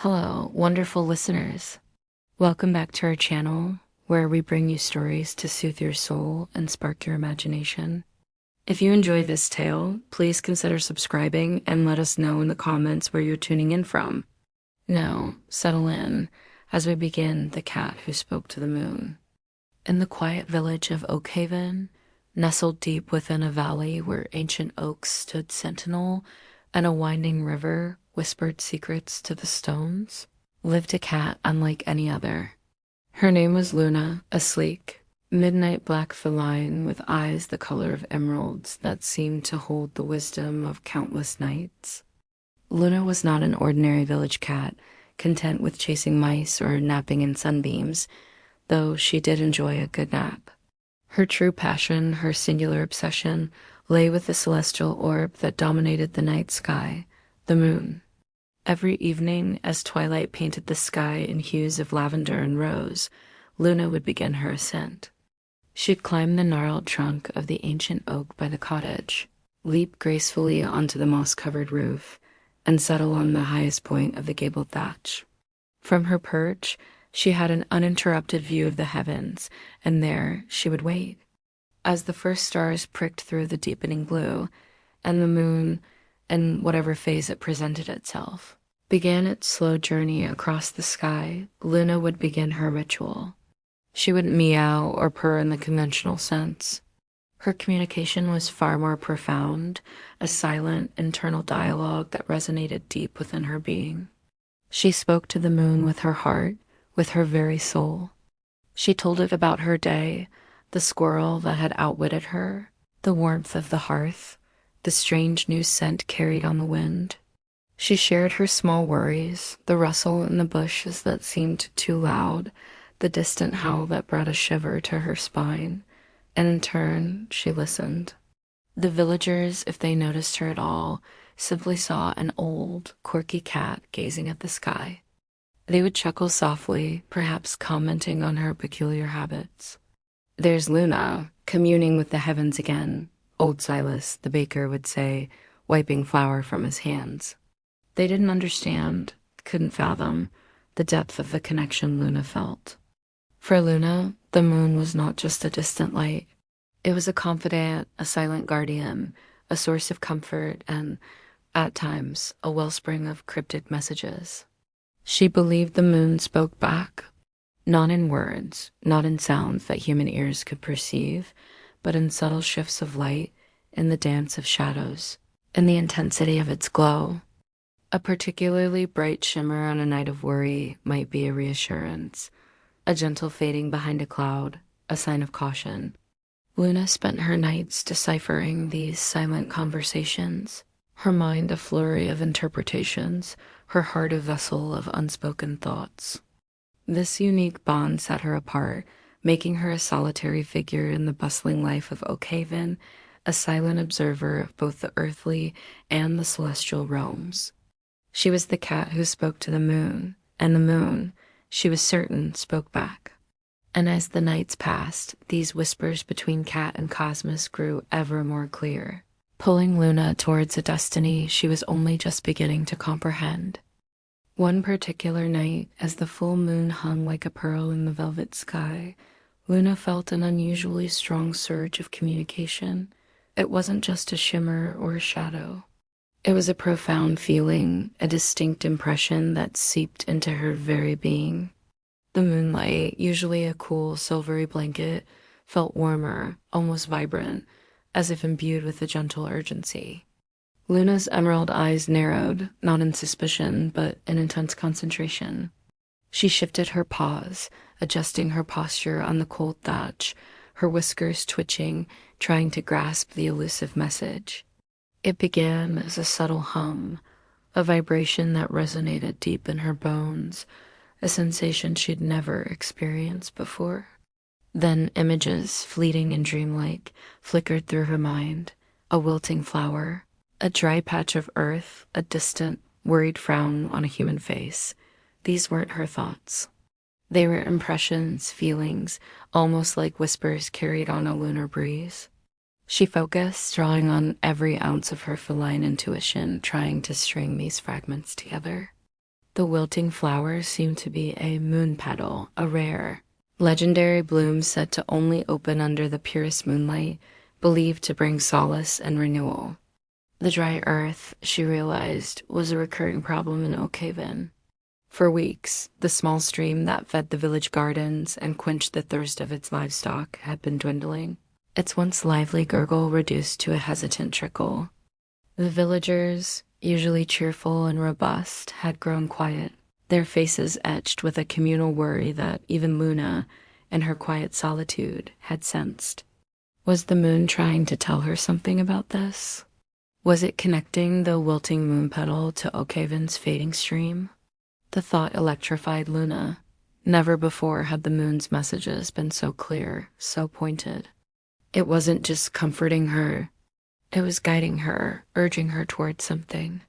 Hello, wonderful listeners. Welcome back to our channel, where we bring you stories to soothe your soul and spark your imagination. If you enjoy this tale, please consider subscribing and let us know in the comments where you're tuning in from. Now, settle in as we begin The Cat Who Spoke to the Moon. In the quiet village of Oakhaven, nestled deep within a valley where ancient oaks stood sentinel and a winding river whispered secrets to the stones, lived a cat unlike any other. Her name was Luna, a sleek, midnight black feline with eyes the color of emeralds that seemed to hold the wisdom of countless nights. Luna was not an ordinary village cat, content with chasing mice or napping in sunbeams, though she did enjoy a good nap. Her true passion, her singular obsession, lay with the celestial orb that dominated the night sky, the moon. Every evening, as twilight painted the sky in hues of lavender and rose, Luna would begin her ascent. She'd climb the gnarled trunk of the ancient oak by the cottage, leap gracefully onto the moss-covered roof, and settle on the highest point of the gabled thatch. From her perch, she had an uninterrupted view of the heavens, and there she would wait. As the first stars pricked through the deepening blue, and the moon, in whatever phase it presented itself, began its slow journey across the sky, Luna would begin her ritual. She wouldn't meow or purr in the conventional sense. Her communication was far more profound, a silent, internal dialogue that resonated deep within her being. She spoke to the moon with her heart, with her very soul. She told it about her day, the squirrel that had outwitted her, the warmth of the hearth, the strange new scent carried on the wind. She shared her small worries, the rustle in the bushes that seemed too loud, the distant howl that brought a shiver to her spine, and in turn, she listened. The villagers, if they noticed her at all, simply saw an old, quirky cat gazing at the sky. They would chuckle softly, perhaps commenting on her peculiar habits. "There's Luna, communing with the heavens again," old Silas, the baker, would say, wiping flour from his hands. They didn't understand, couldn't fathom, the depth of the connection Luna felt. For Luna, the moon was not just a distant light. It was a confidant, a silent guardian, a source of comfort, and, at times, a wellspring of cryptic messages. She believed the moon spoke back, not in words, not in sounds that human ears could perceive, but in subtle shifts of light, in the dance of shadows, in the intensity of its glow. A particularly bright shimmer on a night of worry might be a reassurance, a gentle fading behind a cloud, a sign of caution. Luna spent her nights deciphering these silent conversations, her mind a flurry of interpretations, her heart a vessel of unspoken thoughts. This unique bond set her apart, making her a solitary figure in the bustling life of Oakhaven, a silent observer of both the earthly and the celestial realms. She was the cat who spoke to the moon, and the moon, she was certain, spoke back. And as the nights passed, these whispers between cat and cosmos grew ever more clear, pulling Luna towards a destiny she was only just beginning to comprehend. One particular night, as the full moon hung like a pearl in the velvet sky, Luna felt an unusually strong surge of communication. It wasn't just a shimmer or a shadow. It was a profound feeling, a distinct impression that seeped into her very being. The moonlight, usually a cool, silvery blanket, felt warmer, almost vibrant, as if imbued with a gentle urgency. Luna's emerald eyes narrowed, not in suspicion, but in intense concentration. She shifted her paws, adjusting her posture on the cold thatch, her whiskers twitching, trying to grasp the elusive message. It began as a subtle hum, a vibration that resonated deep in her bones, a sensation she'd never experienced before. Then images, fleeting and dreamlike, flickered through her mind. A wilting flower, a dry patch of earth, a distant, worried frown on a human face. These weren't her thoughts. They were impressions, feelings, almost like whispers carried on a lunar breeze. She focused, drawing on every ounce of her feline intuition, trying to string these fragments together. The wilting flowers seemed to be a moon petal, a rare, legendary bloom said to only open under the purest moonlight, believed to bring solace and renewal. The dry earth, she realized, was a recurring problem in Oakhaven. For weeks, the small stream that fed the village gardens and quenched the thirst of its livestock had been dwindling, its once lively gurgle reduced to a hesitant trickle. The villagers, usually cheerful and robust, had grown quiet, their faces etched with a communal worry that even Luna, in her quiet solitude, had sensed. Was the moon trying to tell her something about this? Was it connecting the wilting moon petal to Oakhaven's fading stream? The thought electrified Luna. Never before had the moon's messages been so clear, so pointed. It wasn't just comforting her. It was guiding her, urging her towards something.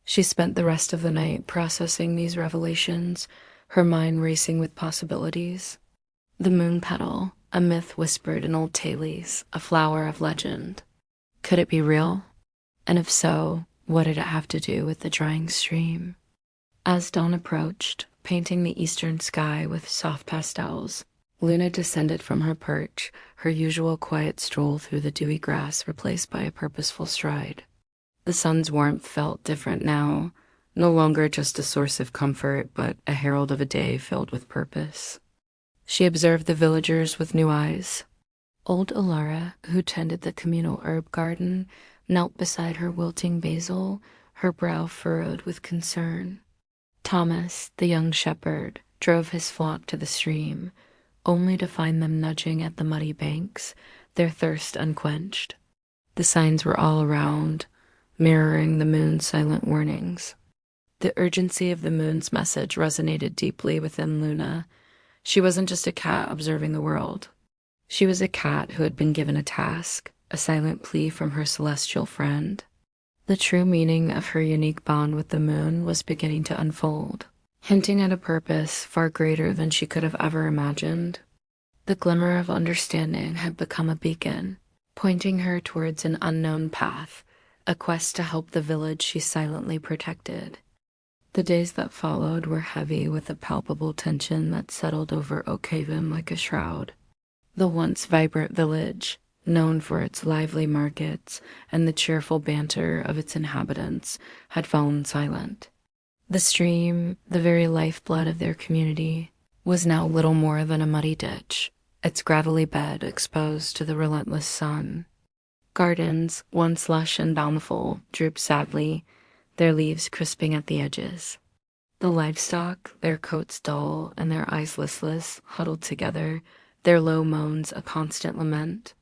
She spent the rest of the night processing these revelations, her mind racing with possibilities. The moon petal, a myth whispered in old tales, a flower of legend. Could it be real? And if so, what did it have to do with the drying stream? As dawn approached, painting the eastern sky with soft pastels, Luna descended from her perch, her usual quiet stroll through the dewy grass replaced by a purposeful stride. The sun's warmth felt different now, no longer just a source of comfort, but a herald of a day filled with purpose. She observed the villagers with new eyes. Old Alara, who tended the communal herb garden, knelt beside her wilting basil, her brow furrowed with concern. Thomas, the young shepherd, drove his flock to the stream, only to find them nudging at the muddy banks, their thirst unquenched. The signs were all around, mirroring the moon's silent warnings. The urgency of the moon's message resonated deeply within Luna. She wasn't just a cat observing the world. She was a cat who had been given a task, a silent plea from her celestial friend. The true meaning of her unique bond with the moon was beginning to unfold, hinting at a purpose far greater than she could have ever imagined. The glimmer of understanding had become a beacon, pointing her towards an unknown path, a quest to help the village she silently protected. The days that followed were heavy with a palpable tension that settled over Oakhaven like a shroud. The once vibrant village, known for its lively markets and the cheerful banter of its inhabitants, had fallen silent. The stream, the very lifeblood of their community, was now little more than a muddy ditch, its gravelly bed exposed to the relentless sun. Gardens, once lush and bountiful, drooped sadly, their leaves crisping at the edges. The livestock, their coats dull and their eyes listless, huddled together, their low moans a constant lament.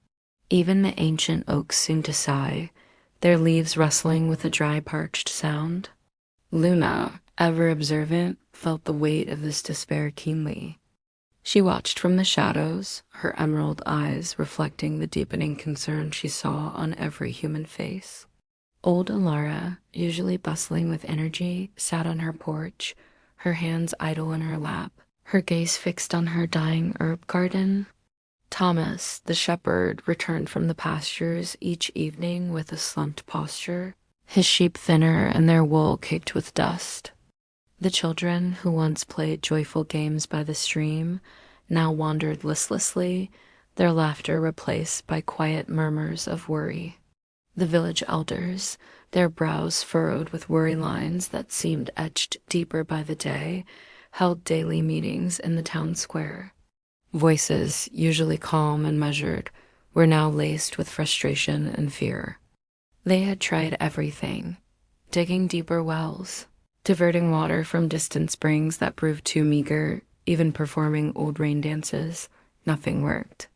Even the ancient oaks seemed to sigh, their leaves rustling with a dry, parched sound. Luna, ever observant, felt the weight of this despair keenly. She watched from the shadows, her emerald eyes reflecting the deepening concern she saw on every human face. Old Alara, usually bustling with energy, sat on her porch, her hands idle in her lap, her gaze fixed on her dying herb garden. Thomas, the shepherd, returned from the pastures each evening with a slumped posture, his sheep thinner and their wool caked with dust. The children, who once played joyful games by the stream, now wandered listlessly, their laughter replaced by quiet murmurs of worry. The village elders, their brows furrowed with worry lines that seemed etched deeper by the day, held daily meetings in the town square. Voices, usually calm and measured, were now laced with frustration and fear. They had tried everything, digging deeper wells, diverting water from distant springs that proved too meager, even performing old rain dances. Nothing worked.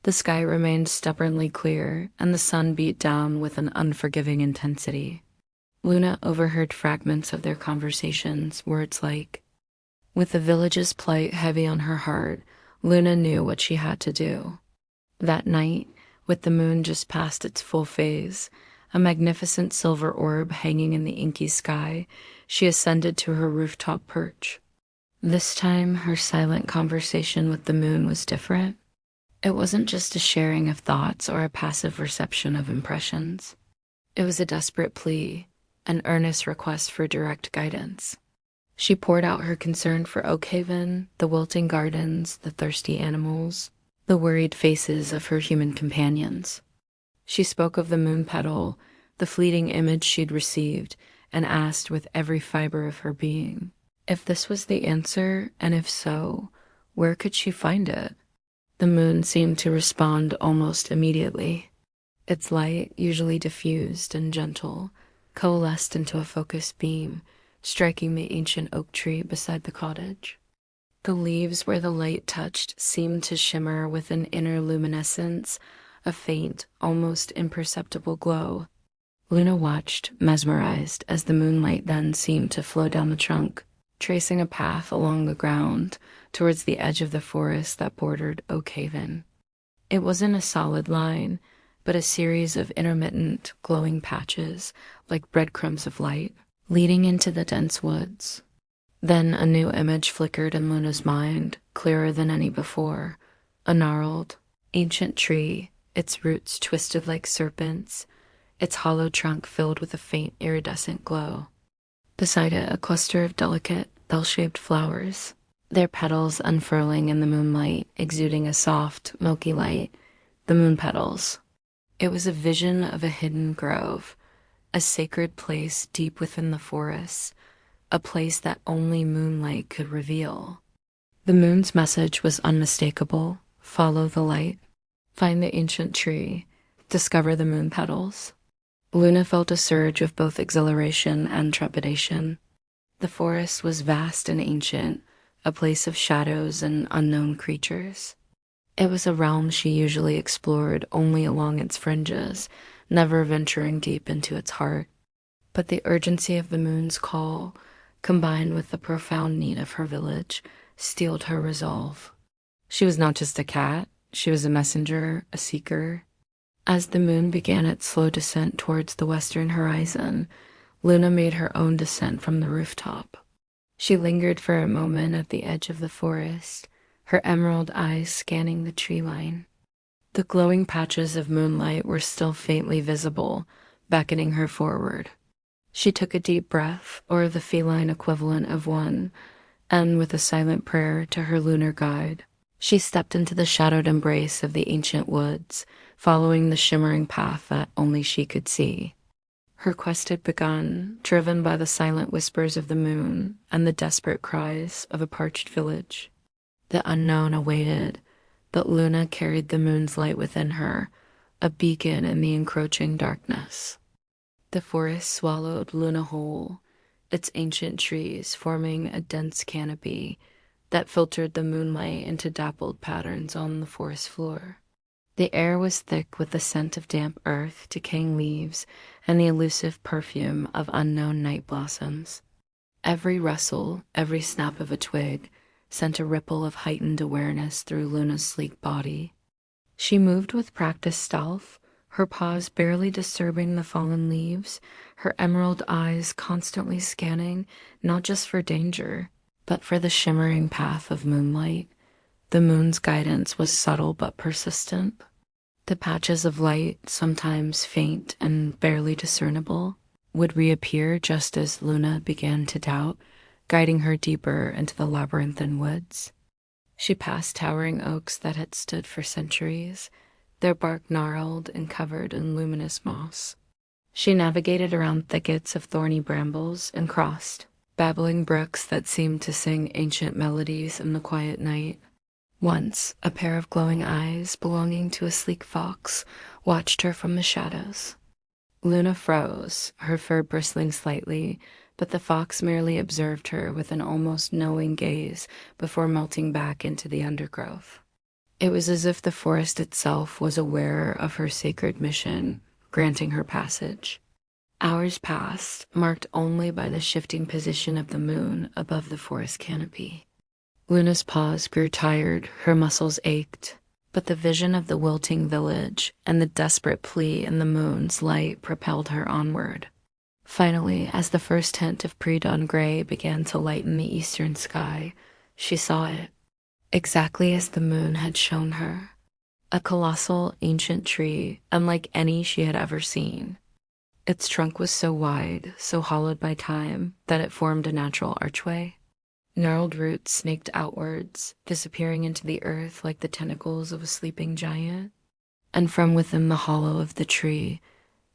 The sky remained stubbornly clear, and the sun beat down with an unforgiving intensity. Luna overheard fragments of their conversations, words like, with the village's plight heavy on her heart, Luna knew what she had to do. That night, with the moon just past its full phase, a magnificent silver orb hanging in the inky sky, she ascended to her rooftop perch. This time, her silent conversation with the moon was different. It wasn't just a sharing of thoughts or a passive reception of impressions. It was a desperate plea, an earnest request for direct guidance. She poured out her concern for Oakhaven, the wilting gardens, the thirsty animals, the worried faces of her human companions. She spoke of the moon petal, the fleeting image she'd received, and asked with every fiber of her being if this was the answer, and if so, where could she find it? The moon seemed to respond almost immediately. Its light, usually diffused and gentle, coalesced into a focused beam, striking the ancient oak tree beside the cottage. The leaves where the light touched seemed to shimmer with an inner luminescence, a faint, almost imperceptible glow. Luna watched, mesmerized, as the moonlight then seemed to flow down the trunk, tracing a path along the ground towards the edge of the forest that bordered Oakhaven. It wasn't a solid line, but a series of intermittent, glowing patches, like breadcrumbs of light, leading into the dense woods. Then a new image flickered in Luna's mind, clearer than any before. A gnarled, ancient tree, its roots twisted like serpents, its hollow trunk filled with a faint iridescent glow. Beside it, a cluster of delicate, bell-shaped flowers, their petals unfurling in the moonlight, exuding a soft, milky light. The moon petals. It was a vision of a hidden grove, a sacred place deep within the forest, a place that only moonlight could reveal. The moon's message was unmistakable. Follow the light. Find the ancient tree. Discover the moon petals. Luna felt a surge of both exhilaration and trepidation. The forest was vast and ancient, a place of shadows and unknown creatures. It was a realm she usually explored only along its fringes, never venturing deep into its heart. But the urgency of the moon's call, combined with the profound need of her village, steeled her resolve. She was not just a cat, she was a messenger, a seeker. As the moon began its slow descent towards the western horizon, Luna made her own descent from the rooftop. She lingered for a moment at the edge of the forest, her emerald eyes scanning the tree line. The glowing patches of moonlight were still faintly visible, beckoning her forward. She took a deep breath, or the feline equivalent of one, and with a silent prayer to her lunar guide, she stepped into the shadowed embrace of the ancient woods, following the shimmering path that only she could see. Her quest had begun, driven by the silent whispers of the moon and the desperate cries of a parched village. The unknown awaited, but Luna carried the moon's light within her, a beacon in the encroaching darkness. The forest swallowed Luna whole, its ancient trees forming a dense canopy that filtered the moonlight into dappled patterns on the forest floor. The air was thick with the scent of damp earth, decaying leaves, and the elusive perfume of unknown night blossoms. Every rustle, every snap of a twig, sent a ripple of heightened awareness through Luna's sleek body. She moved with practiced stealth, her paws barely disturbing the fallen leaves, her emerald eyes constantly scanning, not just for danger, but for the shimmering path of moonlight. The moon's guidance was subtle but persistent. The patches of light, sometimes faint and barely discernible, would reappear just as Luna began to doubt, guiding her deeper into the labyrinthine woods. She passed towering oaks that had stood for centuries, their bark gnarled and covered in luminous moss. She navigated around thickets of thorny brambles and crossed babbling brooks that seemed to sing ancient melodies in the quiet night. Once, a pair of glowing eyes belonging to a sleek fox watched her from the shadows. Luna froze, her fur bristling slightly, but the fox merely observed her with an almost knowing gaze before melting back into the undergrowth. It was as if the forest itself was aware of her sacred mission, granting her passage. Hours passed, marked only by the shifting position of the moon above the forest canopy. Luna's paws grew tired, her muscles ached, but the vision of the wilting village and the desperate plea in the moon's light propelled her onward. Finally, as the first hint of pre-dawn gray began to lighten the eastern sky, she saw it, exactly as the moon had shown her. A colossal, ancient tree, unlike any she had ever seen. Its trunk was so wide, so hollowed by time, that it formed a natural archway. Gnarled roots snaked outwards, disappearing into the earth like the tentacles of a sleeping giant. And from within the hollow of the tree,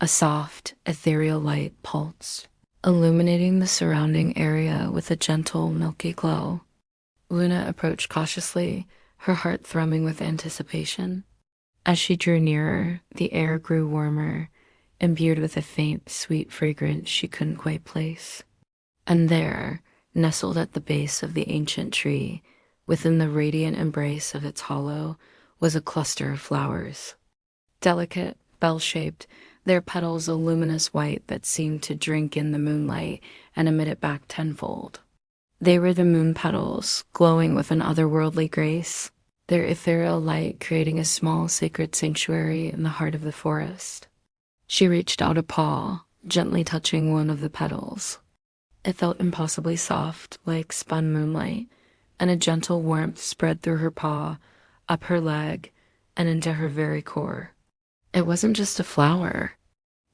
a soft, ethereal light pulsed, illuminating the surrounding area with a gentle, milky glow. Luna approached cautiously, her heart thrumming with anticipation. As she drew nearer, the air grew warmer, imbued with a faint, sweet fragrance she couldn't quite place. And there, nestled at the base of the ancient tree, within the radiant embrace of its hollow, was a cluster of flowers. Delicate, bell-shaped, their petals a luminous white that seemed to drink in the moonlight and emit it back tenfold. They were the moon petals, glowing with an otherworldly grace, their ethereal light creating a small sacred sanctuary in the heart of the forest. She reached out a paw, gently touching one of the petals. It felt impossibly soft, like spun moonlight, and a gentle warmth spread through her paw, up her leg, and into her very core. It wasn't just a flower.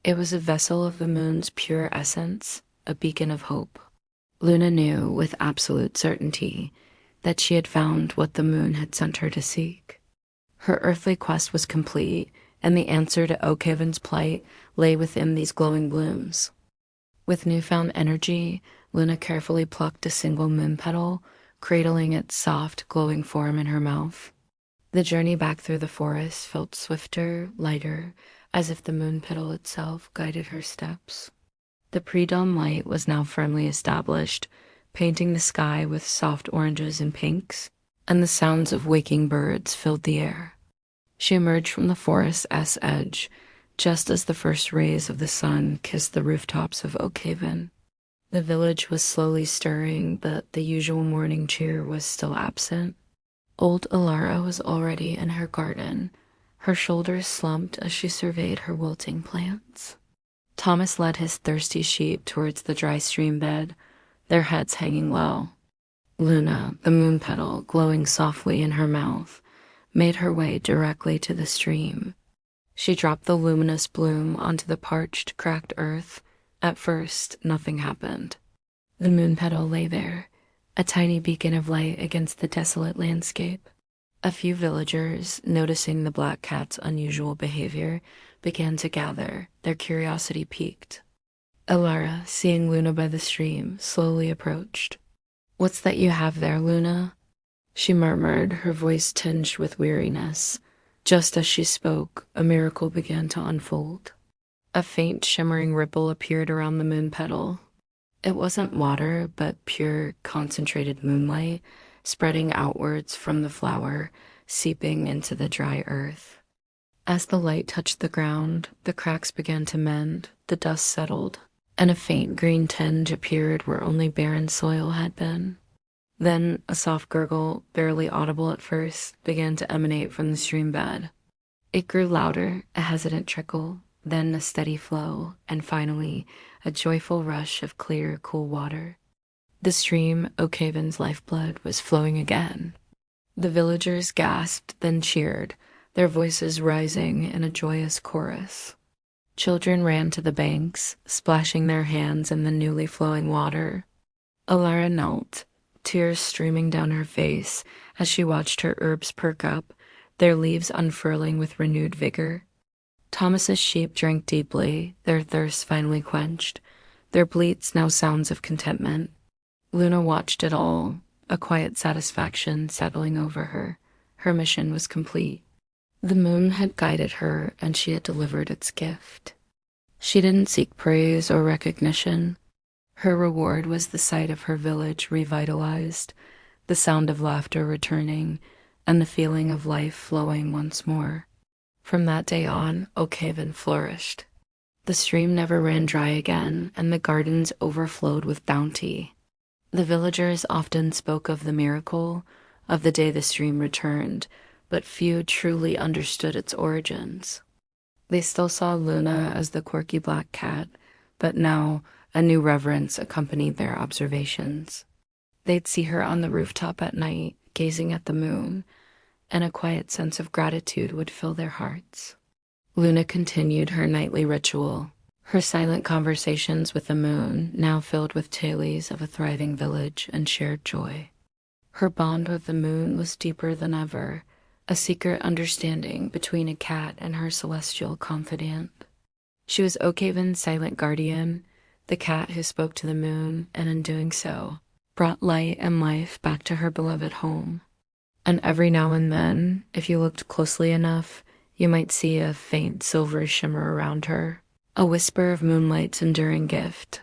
It was a vessel of the moon's pure essence, a beacon of hope. Luna knew with absolute certainty that she had found what the moon had sent her to seek. Her earthly quest was complete, and the answer to Oakhaven's plight lay within these glowing blooms. With newfound energy, Luna carefully plucked a single moon petal, cradling its soft, glowing form in her mouth. The journey back through the forest felt swifter, lighter, as if the moon petal itself guided her steps. The pre-dawn light was now firmly established, painting the sky with soft oranges and pinks, and the sounds of waking birds filled the air. She emerged from the forest's edge, just as the first rays of the sun kissed the rooftops of Oakhaven. The village was slowly stirring, but the usual morning cheer was still absent. Old Alara was already in her garden, her shoulders slumped as she surveyed her wilting plants. Thomas led his thirsty sheep towards the dry stream bed, their heads hanging low. Luna, the moon petal glowing softly in her mouth, made her way directly to the stream. She dropped the luminous bloom onto the parched, cracked earth. At first, nothing happened. The moon petal lay there, a tiny beacon of light against the desolate landscape. A few villagers, noticing the black cat's unusual behavior, began to gather, their curiosity piqued. Alara, seeing Luna by the stream, slowly approached. "What's that you have there, Luna?" she murmured, her voice tinged with weariness. Just as she spoke, a miracle began to unfold. A faint, shimmering ripple appeared around the moon petal. It wasn't water, but pure, concentrated moonlight, spreading outwards from the flower, seeping into the dry earth. As the light touched the ground, the cracks began to mend, the dust settled, and a faint green tinge appeared where only barren soil had been. Then a soft gurgle, barely audible at first, began to emanate from the stream bed. It grew louder, a hesitant trickle, then a steady flow, and finally a joyful rush of clear, cool water. The stream, Oakhaven's lifeblood, was flowing again. The villagers gasped, then cheered, their voices rising in a joyous chorus. Children ran to the banks, splashing their hands in the newly flowing water. Alara knelt, tears streaming down her face as she watched her herbs perk up, their leaves unfurling with renewed vigor. Thomas's sheep drank deeply, their thirst finally quenched, their bleats now sounds of contentment. Luna watched it all, a quiet satisfaction settling over her. Her mission was complete. The moon had guided her, and she had delivered its gift. She didn't seek praise or recognition. Her reward was the sight of her village revitalized, the sound of laughter returning, and the feeling of life flowing once more. From that day on, Oakhaven flourished. The stream never ran dry again, and the gardens overflowed with bounty. The villagers often spoke of the miracle, of the day the stream returned, but few truly understood its origins. They still saw Luna as the quirky black cat, but now a new reverence accompanied their observations. They'd see her on the rooftop at night, gazing at the moon, and a quiet sense of gratitude would fill their hearts. Luna continued her nightly ritual, Her silent conversations with the moon now filled with tales of a thriving village and shared joy. Her bond with the moon was deeper than ever, a secret understanding between a cat and her celestial confidant. She was Oakhaven's silent guardian, the cat who spoke to the moon, and in doing so, brought light and life back to her beloved home. And every now and then, if you looked closely enough, you might see a faint silvery shimmer around her, a whisper of moonlight's enduring gift,